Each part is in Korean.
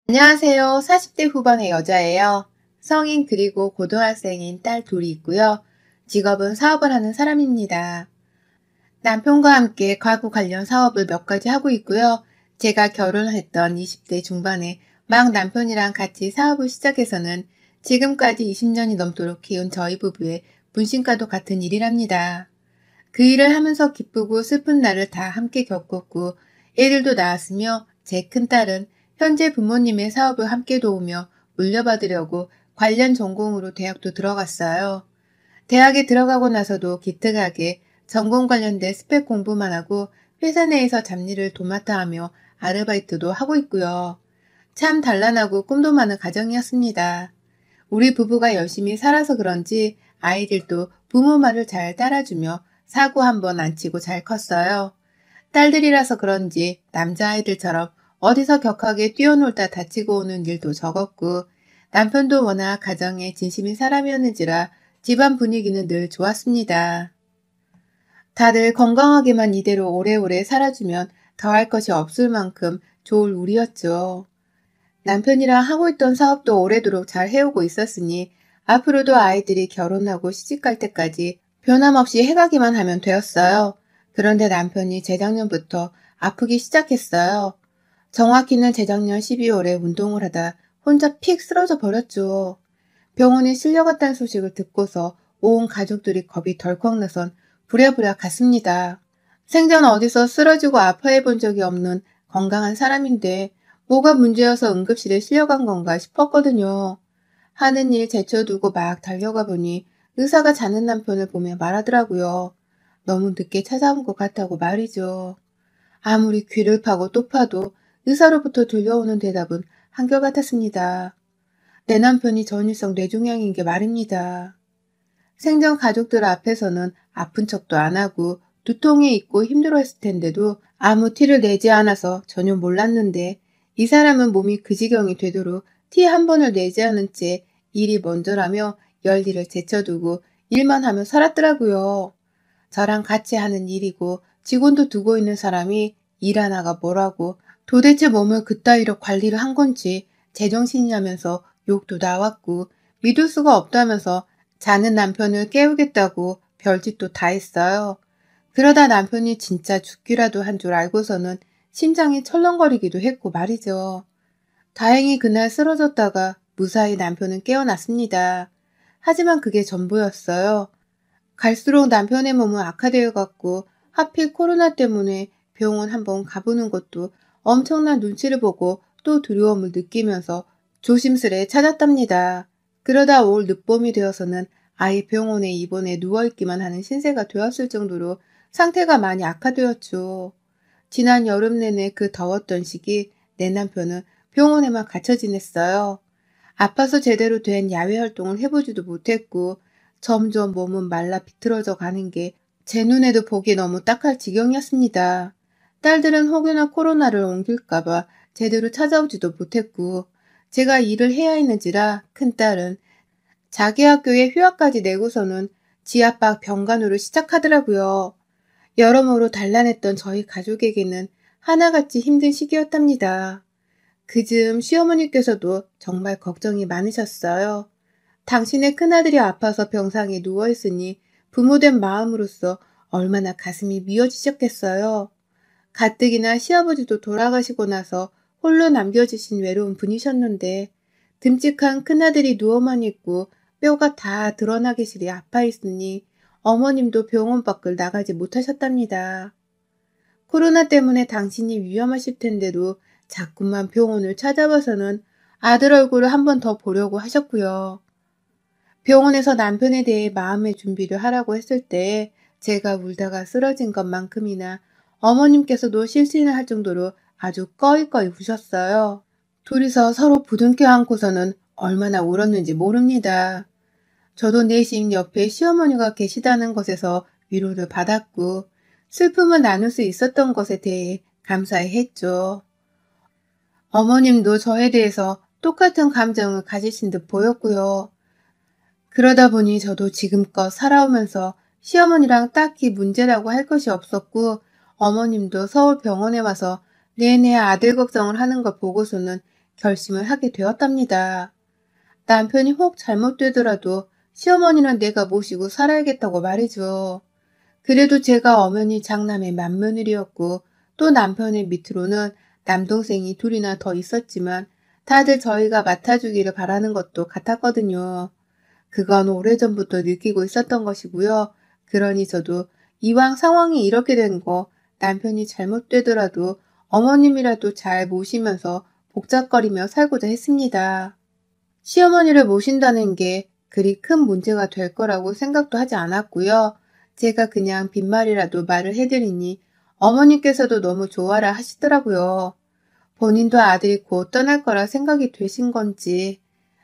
안녕하세요. 40대 후반의 여자예요. 성인 그리고 고등학생인 딸 둘이 있고요. 직업은 사업을 하는 사람입니다. 남편과 함께 가구 관련 사업을 몇 가지 하고 있고요. 제가 결혼했던 20대 중반에 막 남편이랑 같이 사업을 시작해서는 지금까지 20년이 넘도록 키운 저희 부부의 문신과도 같은 일이랍니다. 그 일을 하면서 기쁘고 슬픈 날을 다 함께 겪었고 애들도 낳았으며 제 큰딸은 현재 부모님의 사업을 함께 도우며 물려받으려고 관련 전공으로 대학도 들어갔어요. 대학에 들어가고 나서도 기특하게 전공 관련된 스펙 공부만 하고 회사 내에서 잡일을 도맡아 하며 아르바이트도 하고 있고요. 참 단란하고 꿈도 많은 가정이었습니다. 우리 부부가 열심히 살아서 그런지 아이들도 부모 말을 잘 따라주며 사고 한 번 안 치고 잘 컸어요. 딸들이라서 그런지 남자아이들처럼 어디서 격하게 뛰어놀다 다치고 오는 일도 적었고 남편도 워낙 가정에 진심인 사람이었는지라 집안 분위기는 늘 좋았습니다. 다들 건강하게만 이대로 오래오래 살아주면 더할 것이 없을 만큼 좋을 우리였죠. 남편이랑 하고 있던 사업도 오래도록 잘 해오고 있었으니 앞으로도 아이들이 결혼하고 시집갈 때까지 변함없이 해가기만 하면 되었어요. 그런데 남편이 재작년부터 아프기 시작했어요. 정확히는 재작년 12월에 운동을 하다 혼자 픽 쓰러져 버렸죠. 병원에 실려갔다는 소식을 듣고서 온 가족들이 겁이 덜컥 나선 부랴부랴 갔습니다. 생전 어디서 쓰러지고 아파해 본 적이 없는 건강한 사람인데 뭐가 문제여서 응급실에 실려간 건가 싶었거든요. 하는 일 제쳐두고 막 달려가 보니 의사가 자는 남편을 보며 말하더라고요. 너무 늦게 찾아온 것 같다고 말이죠. 아무리 귀를 파고 또 파도 의사로부터 들려오는 대답은 한결같았습니다. 내 남편이 전일성 뇌종양인 게 말입니다. 생전 가족들 앞에서는 아픈 척도 안 하고 두통에 있고 힘들어했을 텐데도 아무 티를 내지 않아서 전혀 몰랐는데 이 사람은 몸이 그 지경이 되도록 티 한 번을 내지 않은 채 일이 먼저라며 열일을 제쳐두고 일만 하며 살았더라고요. 저랑 같이 하는 일이고 직원도 두고 있는 사람이 일 하나가 뭐라고 도대체 몸을 그따위로 관리를 한 건지 제정신이냐면서 욕도 나왔고 믿을 수가 없다면서 자는 남편을 깨우겠다고 별짓도 다 했어요. 그러다 남편이 진짜 죽기라도 한 줄 알고서는 심장이 철렁거리기도 했고 말이죠. 다행히 그날 쓰러졌다가 무사히 남편은 깨어났습니다. 하지만 그게 전부였어요. 갈수록 남편의 몸은 악화되어 갔고 하필 코로나 때문에 병원 한번 가보는 것도 엄청난 눈치를 보고 또 두려움을 느끼면서 조심스레 찾았답니다. 그러다 올 늦봄이 되어서는 아예 병원에 입원해 누워있기만 하는 신세가 되었을 정도로 상태가 많이 악화되었죠. 지난 여름 내내 그 더웠던 시기 내 남편은 병원에만 갇혀 지냈어요. 아파서 제대로 된 야외 활동을 해보지도 못했고 점점 몸은 말라 비틀어져 가는 게 제 눈에도 보기 너무 딱할 지경이었습니다. 딸들은 혹여나 코로나를 옮길까봐 제대로 찾아오지도 못했고 제가 일을 해야 했는지라 큰딸은 자기 학교에 휴학까지 내고서는 지압박 병간호를 시작하더라고요. 여러모로 단란했던 저희 가족에게는 하나같이 힘든 시기였답니다. 그즈음 시어머니께서도 정말 걱정이 많으셨어요. 당신의 큰아들이 아파서 병상에 누워있으니 부모된 마음으로서 얼마나 가슴이 미어지셨겠어요. 가뜩이나 시아버지도 돌아가시고 나서 홀로 남겨지신 외로운 분이셨는데 듬직한 큰아들이 누워만 있고 뼈가 다 드러나 계시리 아파있으니 어머님도 병원 밖을 나가지 못하셨답니다. 코로나 때문에 당신이 위험하실 텐데도 자꾸만 병원을 찾아와서는 아들 얼굴을 한 번 더 보려고 하셨고요. 병원에서 남편에 대해 마음의 준비를 하라고 했을 때 제가 울다가 쓰러진 것만큼이나 어머님께서도 실신을 할 정도로 아주 꺼이꺼이 우셨어요. 둘이서 서로 부둥켜 안고서는 얼마나 울었는지 모릅니다. 저도 내심 옆에 시어머니가 계시다는 것에서 위로를 받았고 슬픔을 나눌 수 있었던 것에 대해 감사해 했죠. 어머님도 저에 대해서 똑같은 감정을 가지신 듯 보였고요. 그러다 보니 저도 지금껏 살아오면서 시어머니랑 딱히 문제라고 할 것이 없었고 어머님도 서울 병원에 와서 내내 아들 걱정을 하는 걸 보고서는 결심을 하게 되었답니다. 남편이 혹 잘못되더라도 시어머니는 내가 모시고 살아야겠다고 말이죠. 그래도 제가 엄연히 장남의 맏며느리였고 또 남편의 밑으로는 남동생이 둘이나 더 있었지만 다들 저희가 맡아주기를 바라는 것도 같았거든요. 그건 오래전부터 느끼고 있었던 것이고요. 그러니 저도 이왕 상황이 이렇게 된 거 남편이 잘못되더라도 어머님이라도 잘 모시면서 복잡거리며 살고자 했습니다. 시어머니를 모신다는 게 그리 큰 문제가 될 거라고 생각도 하지 않았고요. 제가 그냥 빈말이라도 말을 해드리니 어머니께서도 너무 좋아라 하시더라고요. 본인도 아들이 곧 떠날 거라 생각이 되신 건지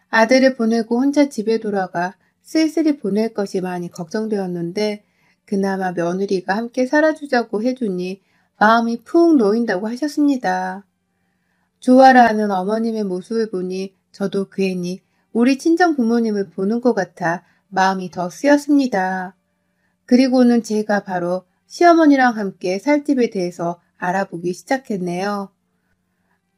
아들을 보내고 혼자 집에 돌아가 쓸쓸히 보낼 것이 많이 걱정되었는데 그나마 며느리가 함께 살아주자고 해주니 마음이 푹 놓인다고 하셨습니다. 좋아라 하는 어머님의 모습을 보니 저도 괜히 우리 친정 부모님을 보는 것 같아 마음이 더 쓰였습니다. 그리고는 제가 바로 시어머니랑 함께 살 집에 대해서 알아보기 시작했네요.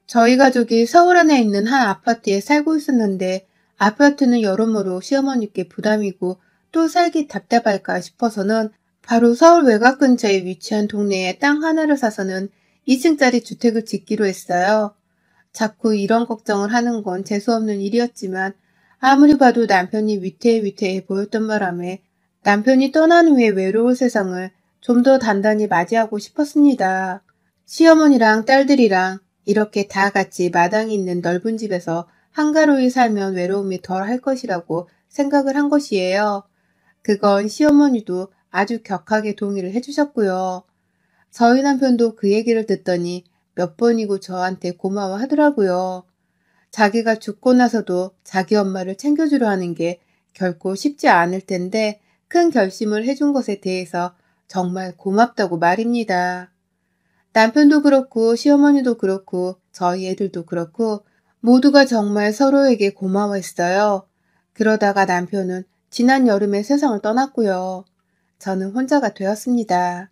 저희 가족이 서울 안에 있는 한 아파트에 살고 있었는데 아파트는 여러모로 시어머니께 부담이고 또 살기 답답할까 싶어서는 바로 서울 외곽 근처에 위치한 동네에 땅 하나를 사서는 2층짜리 주택을 짓기로 했어요. 자꾸 이런 걱정을 하는 건 재수없는 일이었지만 아무리 봐도 남편이 위태위태해 보였던 바람에 남편이 떠난 후에 외로울 세상을 좀 더 단단히 맞이하고 싶었습니다. 시어머니랑 딸들이랑 이렇게 다 같이 마당이 있는 넓은 집에서 한가로이 살면 외로움이 덜 할 것이라고 생각을 한 것이에요. 그건 시어머니도 아주 격하게 동의를 해주셨고요. 저희 남편도 그 얘기를 듣더니 몇 번이고 저한테 고마워하더라고요. 자기가 죽고 나서도 자기 엄마를 챙겨주려 하는 게 결코 쉽지 않을 텐데 큰 결심을 해준 것에 대해서 정말 고맙다고 말입니다. 남편도 그렇고 시어머니도 그렇고 저희 애들도 그렇고 모두가 정말 서로에게 고마워했어요. 그러다가 남편은 지난 여름에 세상을 떠났고요. 저는 혼자가 되었습니다.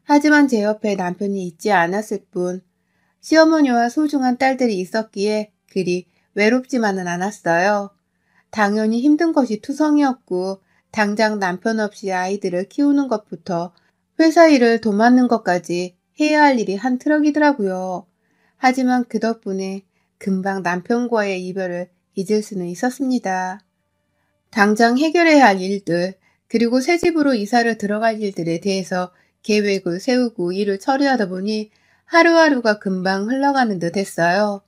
하지만 제 옆에 남편이 있지 않았을 뿐 시어머니와 소중한 딸들이 있었기에 그리 외롭지만은 않았어요. 당연히 힘든 것이 투성이었고 당장 남편 없이 아이들을 키우는 것부터 회사 일을 도맡는 것까지 해야 할 일이 한 트럭이더라고요. 하지만 그 덕분에 금방 남편과의 이별을 잊을 수는 있었습니다. 당장 해결해야 할 일들, 그리고 새 집으로 이사를 들어갈 일들에 대해서 계획을 세우고 일을 처리하다 보니 하루하루가 금방 흘러가는 듯 했어요.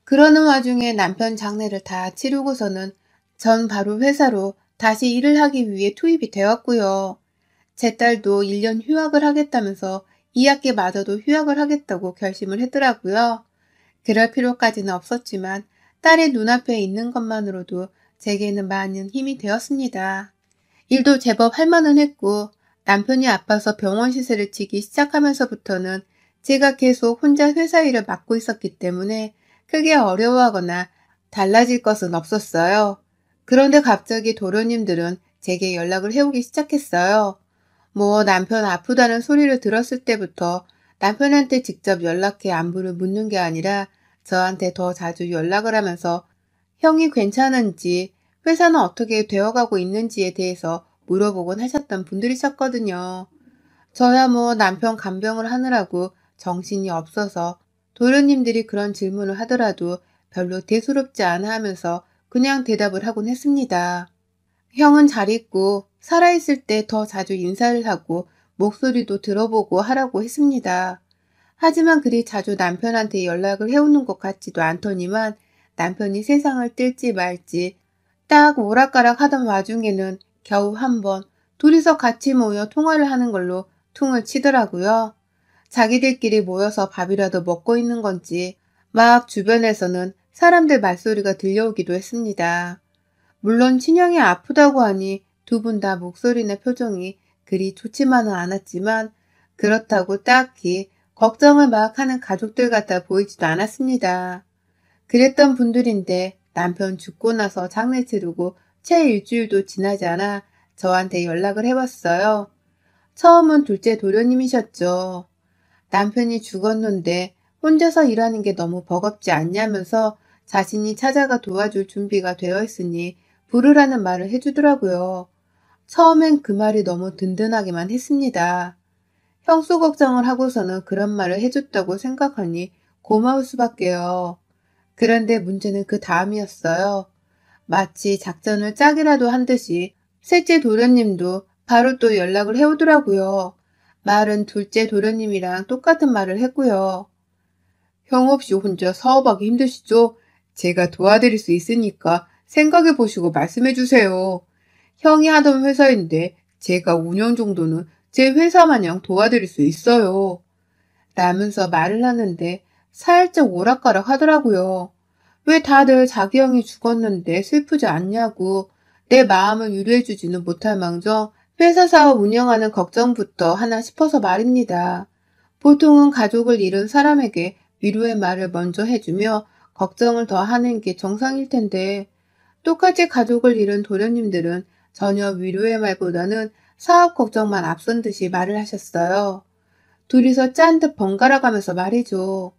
그러는 와중에 남편 장례를 다 치르고서는 전 바로 회사로 다시 일을 하기 위해 투입이 되었고요. 제 딸도 1년 휴학을 하겠다면서 2학기마저도 휴학을 하겠다고 결심을 했더라고요. 그럴 필요까지는 없었지만 딸의 눈앞에 있는 것만으로도 제게는 많은 힘이 되었습니다. 일도 제법 할 만은 했고 남편이 아파서 병원 시세를 치기 시작하면서부터는 제가 계속 혼자 회사 일을 맡고 있었기 때문에 크게 어려워하거나 달라질 것은 없었어요. 그런데 갑자기 도련님들은 제게 연락을 해오기 시작했어요. 뭐 남편 아프다는 소리를 들었을 때부터 남편한테 직접 연락해 안부를 묻는 게 아니라 저한테 더 자주 연락을 하면서 형이 괜찮은지 회사는 어떻게 되어가고 있는지에 대해서 물어보곤 하셨던 분들이셨거든요. 저야 뭐 남편 간병을 하느라고 정신이 없어서 도련님들이 그런 질문을 하더라도 별로 대수롭지 않아 하면서 그냥 대답을 하곤 했습니다. 형은 잘 있고 살아있을 때 더 자주 인사를 하고 목소리도 들어보고 하라고 했습니다. 하지만 그리 자주 남편한테 연락을 해오는 것 같지도 않더니만 남편이 세상을 뜰지 말지 딱 오락가락 하던 와중에는 겨우 한 번 둘이서 같이 모여 통화를 하는 걸로 퉁을 치더라고요. 자기들끼리 모여서 밥이라도 먹고 있는 건지 막 주변에서는 사람들 말소리가 들려오기도 했습니다. 물론 친형이 아프다고 하니 두 분 다 목소리나 표정이 그리 좋지만은 않았지만 그렇다고 딱히 걱정을 막 하는 가족들 같아 보이지도 않았습니다. 그랬던 분들인데 남편 죽고 나서 장례 치르고 채 일주일도 지나지 않아 저한테 연락을 해봤어요. 처음은 둘째 도련님이셨죠. 남편이 죽었는데 혼자서 일하는 게 너무 버겁지 않냐면서 자신이 찾아가 도와줄 준비가 되어 있으니 부르라는 말을 해주더라고요. 처음엔 그 말이 너무 든든하기만 했습니다. 형수 걱정을 하고서는 그런 말을 해줬다고 생각하니 고마울 수밖에요. 그런데 문제는 그 다음이었어요. 마치 작전을 짜기라도 한 듯이 셋째 도련님도 바로 또 연락을 해오더라고요. 말은 둘째 도련님이랑 똑같은 말을 했고요. 형 없이 혼자 사업하기 힘드시죠? 제가 도와드릴 수 있으니까 생각해 보시고 말씀해 주세요. 형이 하던 회사인데 제가 운영 정도는 제 회사 마냥 도와드릴 수 있어요. 라면서 말을 하는데 살짝 오락가락 하더라고요. 왜 다들 자기 형이 죽었는데 슬프지 않냐고 내 마음을 위로해주지는 못할 망정 회사 사업 운영하는 걱정부터 하나 싶어서 말입니다. 보통은 가족을 잃은 사람에게 위로의 말을 먼저 해주며 걱정을 더 하는 게 정상일 텐데 똑같이 가족을 잃은 도련님들은 전혀 위로의 말보다는 사업 걱정만 앞선 듯이 말을 하셨어요. 둘이서 짠 듯 번갈아 가면서 말이죠.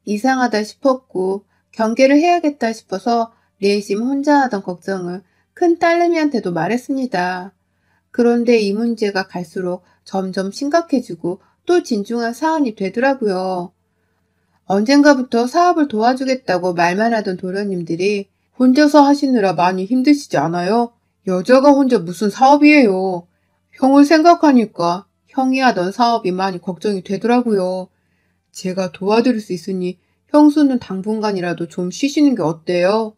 이상하다 싶었고 경계를 해야겠다 싶어서 내심 혼자 하던 걱정을 큰 딸내미한테도 말했습니다. 그런데 이 문제가 갈수록 점점 심각해지고 또 진중한 사안이 되더라고요. 언젠가부터 사업을 도와주겠다고 말만 하던 도련님들이 혼자서 하시느라 많이 힘드시지 않아요? 여자가 혼자 무슨 사업이에요. 형을 생각하니까 형이 하던 사업이 많이 걱정이 되더라고요. 제가 도와드릴 수 있으니 형수는 당분간이라도 좀 쉬시는 게 어때요?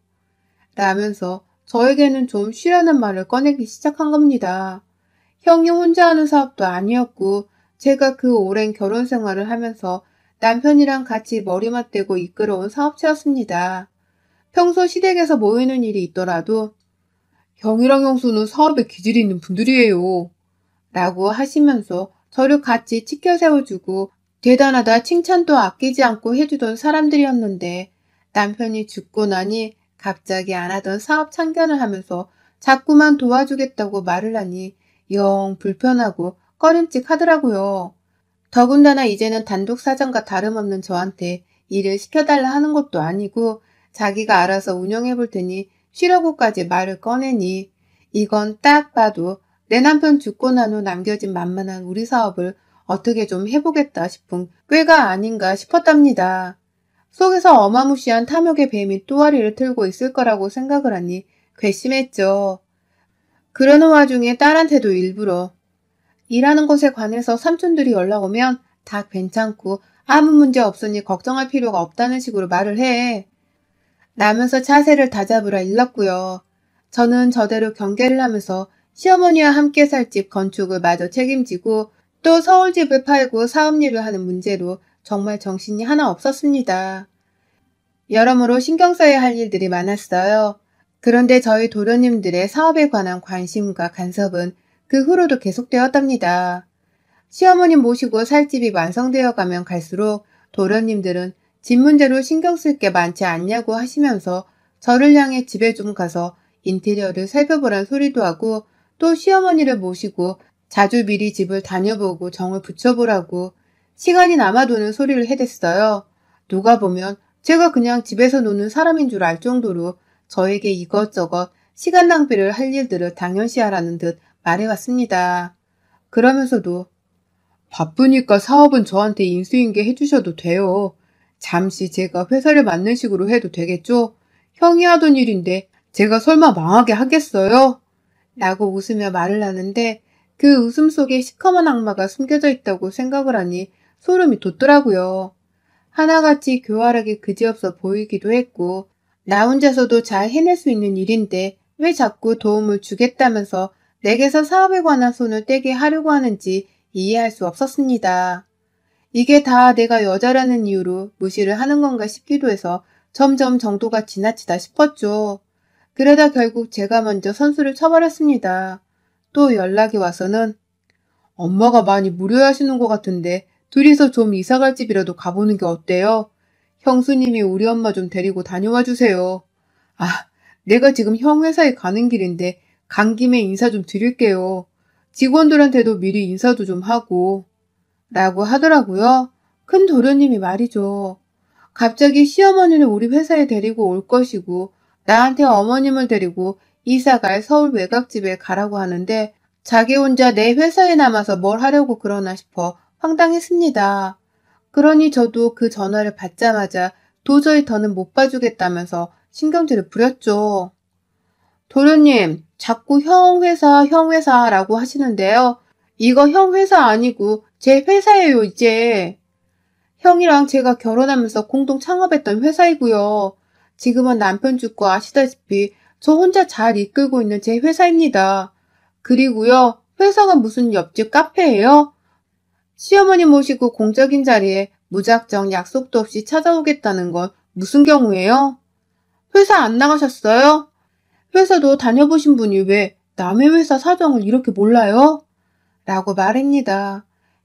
라면서 저에게는 좀 쉬라는 말을 꺼내기 시작한 겁니다. 형이 혼자 하는 사업도 아니었고 제가 그 오랜 결혼 생활을 하면서 남편이랑 같이 머리 맞대고 이끌어온 사업체였습니다. 평소 시댁에서 모이는 일이 있더라도 형이랑 형수는 사업에 기질이 있는 분들이에요. 라고 하시면서 저를 같이 치켜 세워주고 대단하다 칭찬도 아끼지 않고 해주던 사람들이었는데 남편이 죽고 나니 갑자기 안 하던 사업 참견을 하면서 자꾸만 도와주겠다고 말을 하니 영 불편하고 꺼림칙하더라고요. 더군다나 이제는 단독 사장과 다름없는 저한테 일을 시켜달라 하는 것도 아니고 자기가 알아서 운영해 볼 테니 쉬라고까지 말을 꺼내니 이건 딱 봐도 내 남편 죽고 난 후 남겨진 만만한 우리 사업을 어떻게 좀 해보겠다 싶은 꾀가 아닌가 싶었답니다. 속에서 어마무시한 탐욕의 뱀이 또아리를 틀고 있을 거라고 생각을 하니 괘씸했죠. 그러는 와중에 딸한테도 일부러 일하는 것에 관해서 삼촌들이 연락 오면 다 괜찮고 아무 문제 없으니 걱정할 필요가 없다는 식으로 말을 해. 라면서 자세를 다잡으라 일렀고요. 저는 저대로 경계를 하면서 시어머니와 함께 살 집 건축을 마저 책임지고 또 서울집을 팔고 사업일을 하는 문제로 정말 정신이 하나 없었습니다. 여러모로 신경 써야 할 일들이 많았어요. 그런데 저희 도련님들의 사업에 관한 관심과 간섭은 그 후로도 계속되었답니다. 시어머님 모시고 살 집이 완성되어 가면 갈수록 도련님들은 집 문제로 신경 쓸 게 많지 않냐고 하시면서 저를 향해 집에 좀 가서 인테리어를 살펴보란 소리도 하고 또 시어머니를 모시고 자주 미리 집을 다녀보고 정을 붙여보라고 시간이 남아도는 소리를 해댔어요. 누가 보면 제가 그냥 집에서 노는 사람인 줄 알 정도로 저에게 이것저것 시간 낭비를 할 일들을 당연시하라는 듯 말해왔습니다. 그러면서도 바쁘니까 사업은 저한테 인수인계 해주셔도 돼요. 잠시 제가 회사를 맡는 식으로 해도 되겠죠? 형이 하던 일인데 제가 설마 망하게 하겠어요? 라고 웃으며 말을 하는데 그 웃음 속에 시커먼 악마가 숨겨져 있다고 생각을 하니 소름이 돋더라고요. 하나같이 교활하게 그지없어 보이기도 했고 나 혼자서도 잘 해낼 수 있는 일인데 왜 자꾸 도움을 주겠다면서 내게서 사업에 관한 손을 떼게 하려고 하는지 이해할 수 없었습니다. 이게 다 내가 여자라는 이유로 무시를 하는 건가 싶기도 해서 점점 정도가 지나치다 싶었죠. 그러다 결국 제가 먼저 선수를 쳐버렸습니다. 또 연락이 와서는 엄마가 많이 무료하시는 것 같은데 둘이서 좀 이사갈 집이라도 가보는 게 어때요? 형수님이 우리 엄마 좀 데리고 다녀와 주세요. 아, 내가 지금 형 회사에 가는 길인데 간 김에 인사 좀 드릴게요. 직원들한테도 미리 인사도 좀 하고 라고 하더라고요. 큰 도련님이 말이죠. 갑자기 시어머니를 우리 회사에 데리고 올 것이고 나한테 어머님을 데리고 이사갈 서울 외곽집에 가라고 하는데 자기 혼자 내 회사에 남아서 뭘 하려고 그러나 싶어 황당했습니다. 그러니 저도 그 전화를 받자마자 도저히 더는 못 봐주겠다면서 신경질을 부렸죠. 도련님, 자꾸 형 회사라고 하시는데요. 이거 형 회사 아니고 제 회사예요, 이제. 형이랑 제가 결혼하면서 공동 창업했던 회사이고요. 지금은 남편 죽고 아시다시피 저 혼자 잘 이끌고 있는 제 회사입니다. 그리고요, 회사가 무슨 옆집 카페예요? 시어머니 모시고 공적인 자리에 무작정 약속도 없이 찾아오겠다는 건 무슨 경우예요? 회사 안 나가셨어요? 회사도 다녀보신 분이 왜 남의 회사 사정을 이렇게 몰라요? 라고 말합니다.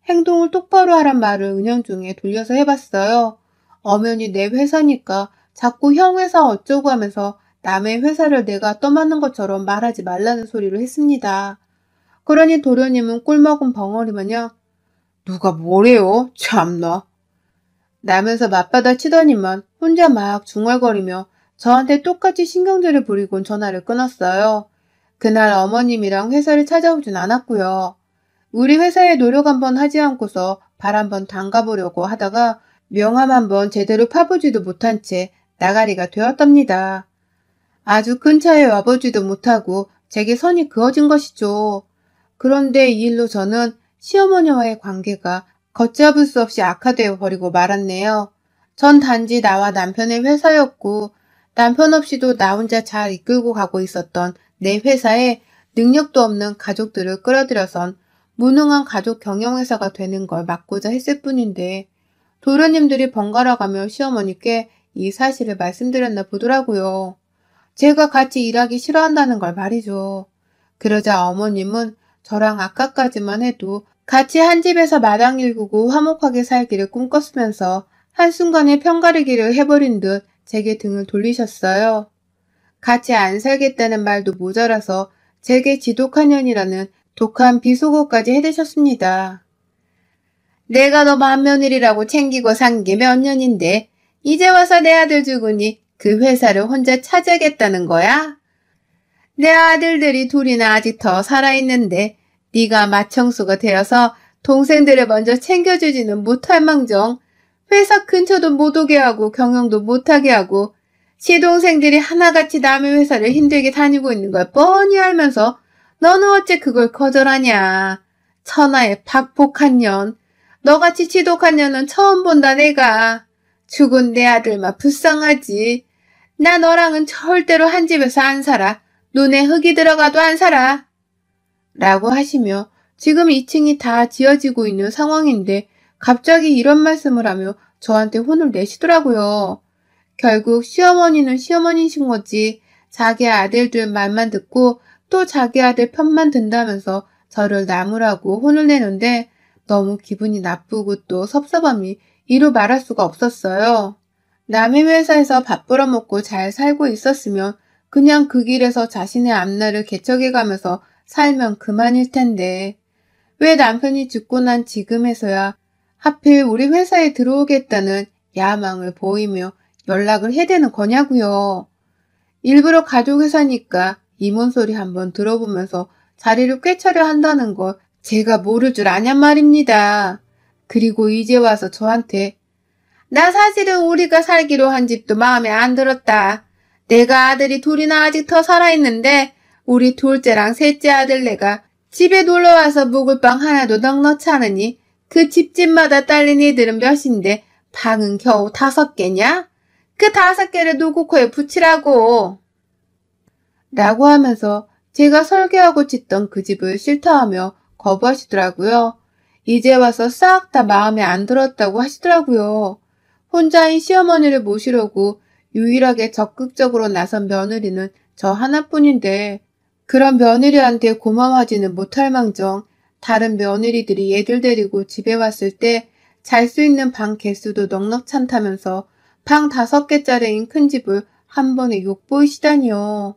행동을 똑바로 하란 말을 은연중에 돌려서 해봤어요. 엄연히 내 회사니까 자꾸 형 회사 어쩌고 하면서 남의 회사를 내가 떠맡는 것처럼 말하지 말라는 소리를 했습니다. 그러니 도련님은 꿀먹은 벙어리 마냥 누가 뭐래요? 참나. 라면서 맞받아 치더니만 혼자 막 중얼거리며 저한테 똑같이 신경질을 부리곤 전화를 끊었어요. 그날 어머님이랑 회사를 찾아오진 않았고요. 우리 회사에 노력 한번 하지 않고서 발 한번 담가보려고 하다가 명함 한번 제대로 파보지도 못한 채 나가리가 되었답니다. 아주 근처에 와보지도 못하고 제게 선이 그어진 것이죠. 그런데 이 일로 저는 시어머니와의 관계가 걷잡을 수 없이 악화되어 버리고 말았네요. 전 단지 나와 남편의 회사였고 남편 없이도 나 혼자 잘 이끌고 가고 있었던 내 회사에 능력도 없는 가족들을 끌어들여선 무능한 가족 경영회사가 되는 걸 막고자 했을 뿐인데 도련님들이 번갈아가며 시어머니께 이 사실을 말씀드렸나 보더라고요. 제가 같이 일하기 싫어한다는 걸 말이죠. 그러자 어머님은 저랑 아까까지만 해도 같이 한 집에서 마당 일구고 화목하게 살기를 꿈꿨으면서 한순간에 편가르기를 해버린 듯 제게 등을 돌리셨어요. 같이 안 살겠다는 말도 모자라서 제게 지독한 년이라는 독한 비속어까지 해대셨습니다. 내가 너 맏며느리라고 챙기고 산 게 몇 년인데 이제 와서 내 아들 죽으니 그 회사를 혼자 차지하겠다는 거야? 내 아들들이 둘이나 아직 더 살아있는데 네가 맏형수가 되어서 동생들을 먼저 챙겨주지는 못할 망정 회사 근처도 못 오게 하고 경영도 못하게 하고 시동생들이 하나같이 남의 회사를 힘들게 다니고 있는 걸 뻔히 알면서 너는 어째 그걸 거절하냐. 천하의 박복한 년. 너같이 지독한 년은 처음 본다 내가. 죽은 내 아들만 불쌍하지. 나 너랑은 절대로 한 집에서 안 살아. 눈에 흙이 들어가도 안 살아. 라고 하시며 지금 2층이 다 지어지고 있는 상황인데 갑자기 이런 말씀을 하며 저한테 혼을 내시더라고요. 결국 시어머니는 시어머니신 거지 자기 아들들 말만 듣고 또 자기 아들 편만 든다면서 저를 나무라고 혼을 내는데 너무 기분이 나쁘고 또 섭섭함이 이루 말할 수가 없었어요. 남의 회사에서 밥 벌어먹고 잘 살고 있었으면 그냥 그 길에서 자신의 앞날을 개척해가면서 살면 그만일 텐데 왜 남편이 죽고 난 지금에서야 하필 우리 회사에 들어오겠다는 야망을 보이며 연락을 해대는 거냐고요. 일부러 가족 회사니까 이몬 소리 한번 들어보면서 자리를 꿰차려 한다는 걸 제가 모를 줄 아냔 말입니다. 그리고 이제 와서 저한테 나 사실은 우리가 살기로 한 집도 마음에 안 들었다. 내가 아들이 둘이나 아직 더 살아있는데 우리 둘째랑 셋째 아들 내가 집에 놀러와서 묵을 방 하나도 넉넉치 않으니 그 집집마다 딸린 애들은 몇인데 방은 겨우 5개냐? 그 5개를 누구 코에 붙이라고. 라고 하면서 제가 설계하고 짓던 그 집을 싫다하며 거부하시더라고요. 이제 와서 싹 다 마음에 안 들었다고 하시더라고요. 혼자인 시어머니를 모시려고 유일하게 적극적으로 나선 며느리는 저 하나뿐인데 그런 며느리한테 고마워하지는 못할 망정 다른 며느리들이 얘들 데리고 집에 왔을 때 잘 수 있는 방 개수도 넉넉찮다면서 방 5개짜리인 큰 집을 한 번에 욕보이시다니요.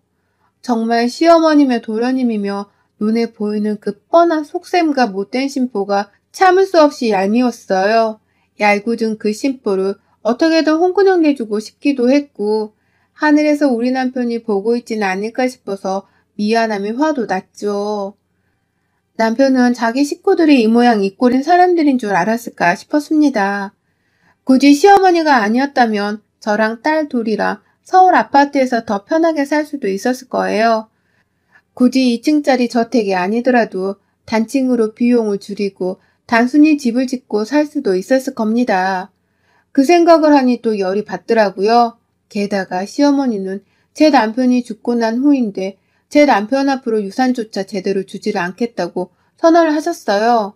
정말 시어머님의 도련님이며 눈에 보이는 그 뻔한 속셈과 못된 심보가 참을 수 없이 얄미웠어요. 얄궂은 그 심보를 어떻게든 홍군형 내주고 싶기도 했고 하늘에서 우리 남편이 보고 있지는 않을까 싶어서 미안함이 화도 났죠. 남편은 자기 식구들이 이 모양 이 꼴인 사람들인 줄 알았을까 싶었습니다. 굳이 시어머니가 아니었다면 저랑 딸 둘이랑 서울 아파트에서 더 편하게 살 수도 있었을 거예요. 굳이 2층짜리 저택이 아니더라도 단층으로 비용을 줄이고 단순히 집을 짓고 살 수도 있었을 겁니다. 그 생각을 하니 또 열이 받더라고요. 게다가 시어머니는 제 남편이 죽고 난 후인데 제 남편 앞으로 유산조차 제대로 주지를 않겠다고 선언을 하셨어요.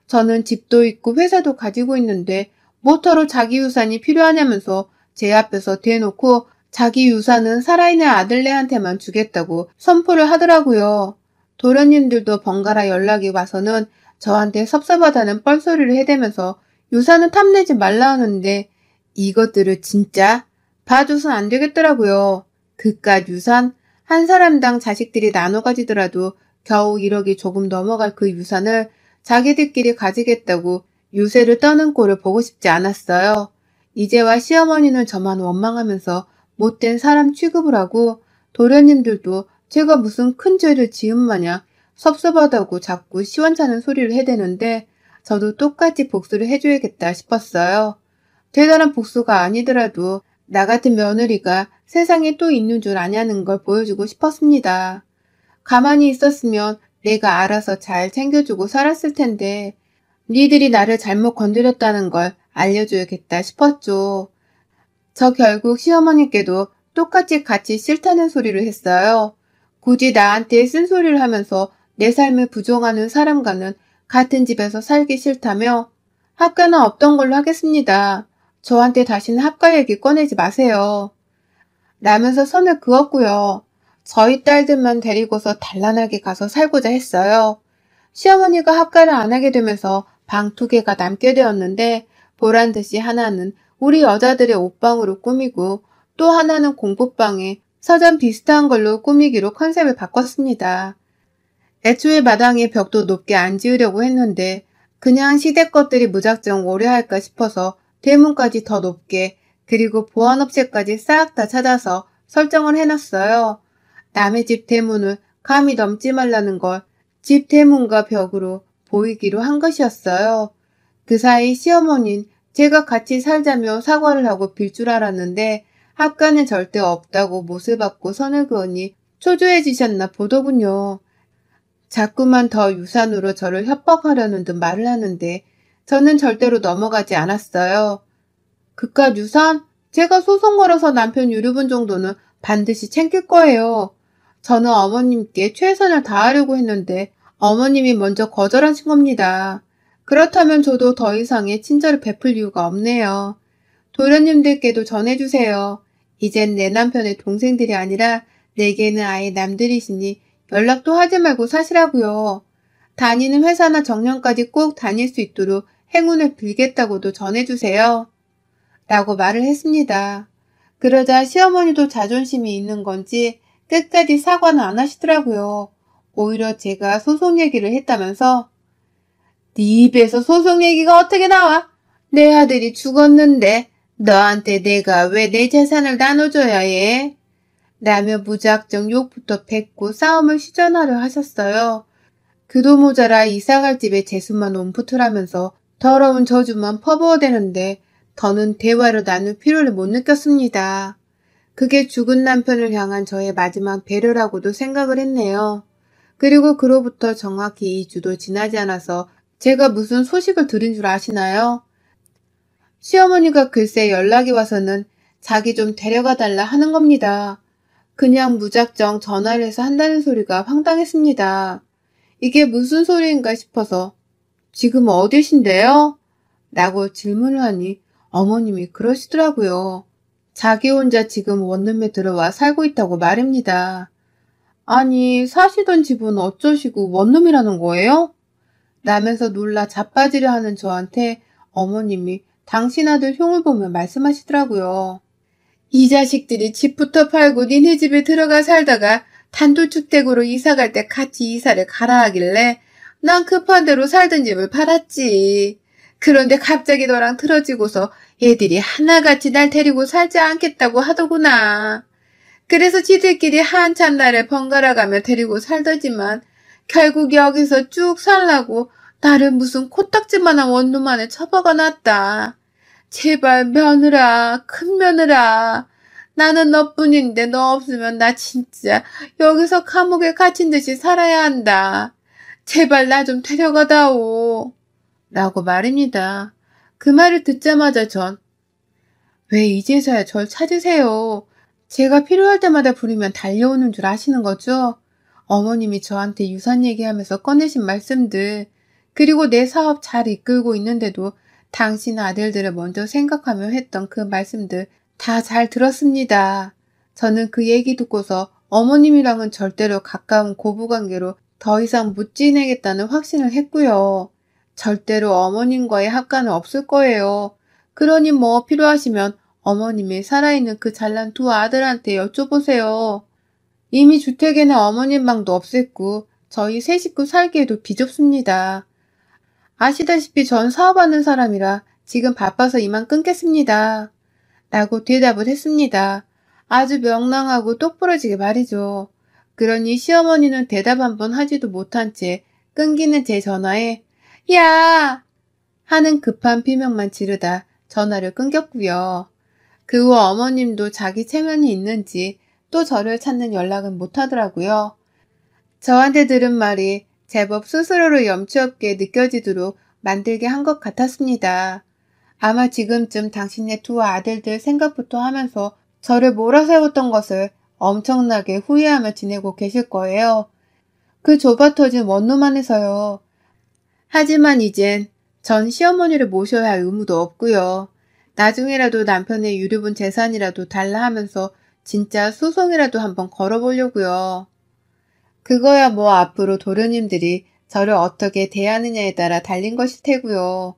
저는 집도 있고 회사도 가지고 있는데 뭐터로 자기 유산이 필요하냐면서 제 앞에서 대놓고 자기 유산은 살아있는 아들네한테만 주겠다고 선포를 하더라고요. 도련님들도 번갈아 연락이 와서는 저한테 섭섭하다는 뻘소리를 해대면서 유산은 탐내지 말라 하는데 이것들을 진짜 봐줘선 안 되겠더라고요. 그깟 유산 한 사람당 자식들이 나눠 가지더라도 겨우 1억이 조금 넘어갈 그 유산을 자기들끼리 가지겠다고 유세를 떠는 꼴을 보고 싶지 않았어요. 이제와 시어머니는 저만 원망하면서 못된 사람 취급을 하고 도련님들도 제가 무슨 큰 죄를 지은 마냥 섭섭하다고 자꾸 시원찮은 소리를 해대는데 저도 똑같이 복수를 해줘야겠다 싶었어요. 대단한 복수가 아니더라도 나 같은 며느리가 세상에 또 있는 줄 아냐는 걸 보여주고 싶었습니다. 가만히 있었으면 내가 알아서 잘 챙겨주고 살았을 텐데 니들이 나를 잘못 건드렸다는 걸 알려줘야겠다 싶었죠. 저 결국 시어머니께도 똑같이 같이 싫다는 소리를 했어요. 굳이 나한테 쓴소리를 하면서 내 삶을 부정하는 사람과는 같은 집에서 살기 싫다며 합가는 없던 걸로 하겠습니다. 저한테 다시는 합가 얘기 꺼내지 마세요. 라면서 선을 그었고요. 저희 딸들만 데리고서 단란하게 가서 살고자 했어요. 시어머니가 합가를 안 하게 되면서 방 2개가 남게 되었는데 보란듯이 하나는 우리 여자들의 옷방으로 꾸미고 또 하나는 공부방에 서점 비슷한 걸로 꾸미기로 컨셉을 바꿨습니다. 애초에 마당에 벽도 높게 안 지으려고 했는데 그냥 시댁 것들이 무작정 오래 할까 싶어서 대문까지 더 높게 그리고 보안업체까지 싹 다 찾아서 설정을 해놨어요. 남의 집 대문을 감히 넘지 말라는 걸 집 대문과 벽으로 보이기로 한 것이었어요. 그 사이 시어머니는 제가 같이 살자며 사과를 하고 빌 줄 알았는데 합가는 절대 없다고 못을 받고 선을 그으니 초조해지셨나 보더군요. 자꾸만 더 유산으로 저를 협박하려는 듯 말을 하는데 저는 절대로 넘어가지 않았어요. 그깟 유산? 제가 소송 걸어서 남편 유류분 정도는 반드시 챙길 거예요. 저는 어머님께 최선을 다하려고 했는데 어머님이 먼저 거절하신 겁니다. 그렇다면 저도 더 이상의 친절을 베풀 이유가 없네요. 도련님들께도 전해주세요. 이젠 내 남편의 동생들이 아니라 내게는 아예 남들이시니 연락도 하지 말고 사시라고요. 다니는 회사나 정년까지 꼭 다닐 수 있도록 행운을 빌겠다고도 전해주세요. 라고 말을 했습니다. 그러자 시어머니도 자존심이 있는 건지 끝까지 사과는 안 하시더라고요. 오히려 제가 소송 얘기를 했다면서 네 입에서 소송 얘기가 어떻게 나와? 내 아들이 죽었는데 너한테 내가 왜 내 재산을 나눠줘야 해? 라며 무작정 욕부터 뱉고 싸움을 시전하려 하셨어요. 그도 모자라 이사갈 집에 재수만 온푸트라면서 더러운 저주만 퍼부어대는데 더는 대화를 나눌 필요를 못 느꼈습니다. 그게 죽은 남편을 향한 저의 마지막 배려라고도 생각을 했네요. 그리고 그로부터 정확히 2주도 지나지 않아서 제가 무슨 소식을 들은 줄 아시나요? 시어머니가 글쎄 연락이 와서는 자기 좀 데려가 달라 하는 겁니다. 그냥 무작정 전화를 해서 한다는 소리가 황당했습니다. 이게 무슨 소리인가 싶어서 지금 어디신데요? 라고 질문을 하니 어머님이 그러시더라고요. 자기 혼자 지금 원룸에 들어와 살고 있다고 말입니다. 아니 사시던 집은 어쩌시고 원룸이라는 거예요? 라면서 놀라 자빠지려 하는 저한테 어머님이 당신 아들 흉을 보며 말씀하시더라고요. 이 자식들이 집부터 팔고 니네 집에 들어가 살다가 단독주택으로 이사갈 때 같이 이사를 가라 하길래 난 급한 대로 살던 집을 팔았지. 그런데 갑자기 너랑 틀어지고서 얘들이 하나같이 날 데리고 살지 않겠다고 하더구나. 그래서 지들끼리 한참 나를 번갈아가며 데리고 살더지만 결국 여기서 쭉 살라고 나를 무슨 코딱지만한 원룸 안에 처박아 놨다. 제발 며느라, 큰 며느라. 나는 너뿐인데 너 없으면 나 진짜 여기서 감옥에 갇힌 듯이 살아야 한다. 제발 나 좀 데려가다오. 라고 말입니다. 그 말을 듣자마자 전 왜 이제서야 절 찾으세요. 제가 필요할 때마다 부르면 달려오는 줄 아시는 거죠? 어머님이 저한테 유산 얘기하면서 꺼내신 말씀들, 그리고 내 사업 잘 이끌고 있는데도 당신 아들들을 먼저 생각하며 했던 그 말씀들 다 잘 들었습니다. 저는 그 얘기 듣고서 어머님이랑은 절대로 가까운 고부관계로 더 이상 못 지내겠다는 확신을 했고요. 절대로 어머님과의 합과는 없을 거예요. 그러니 뭐 필요하시면 어머님이 살아있는 그 잘난 두 아들한테 여쭤보세요. 이미 주택에는 어머님 방도 없앴고 저희 세 식구 살기에도 비좁습니다. 아시다시피 전 사업하는 사람이라 지금 바빠서 이만 끊겠습니다. 라고 대답을 했습니다. 아주 명랑하고 똑부러지게 말이죠. 그러니 시어머니는 대답 한번 하지도 못한 채 끊기는 제 전화에 야! 하는 급한 비명만 지르다 전화를 끊겼고요. 그 후 어머님도 자기 체면이 있는지 또 저를 찾는 연락은 못하더라고요. 저한테 들은 말이 제법 스스로를 염치 없게 느껴지도록 만들게 한 것 같았습니다. 아마 지금쯤 당신네 두 아들들 생각부터 하면서 저를 몰아세웠던 것을 엄청나게 후회하며 지내고 계실 거예요. 그 좁아터진 원룸 안에서요. 하지만 이젠 전 시어머니를 모셔야 할 의무도 없고요. 나중에라도 남편의 유류분 재산이라도 달라 하면서 진짜 소송이라도 한번 걸어보려고요. 그거야 뭐 앞으로 도련님들이 저를 어떻게 대하느냐에 따라 달린 것일 테고요.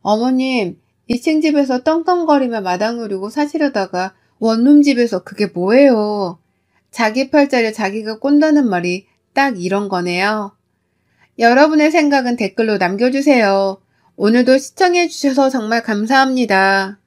어머님, 2층 집에서 떵떵거리며 마당 누리고 사시려다가 원룸 집에서 그게 뭐예요? 자기 팔자를 자기가 꼰다는 말이 딱 이런 거네요. 여러분의 생각은 댓글로 남겨주세요. 오늘도 시청해주셔서 정말 감사합니다.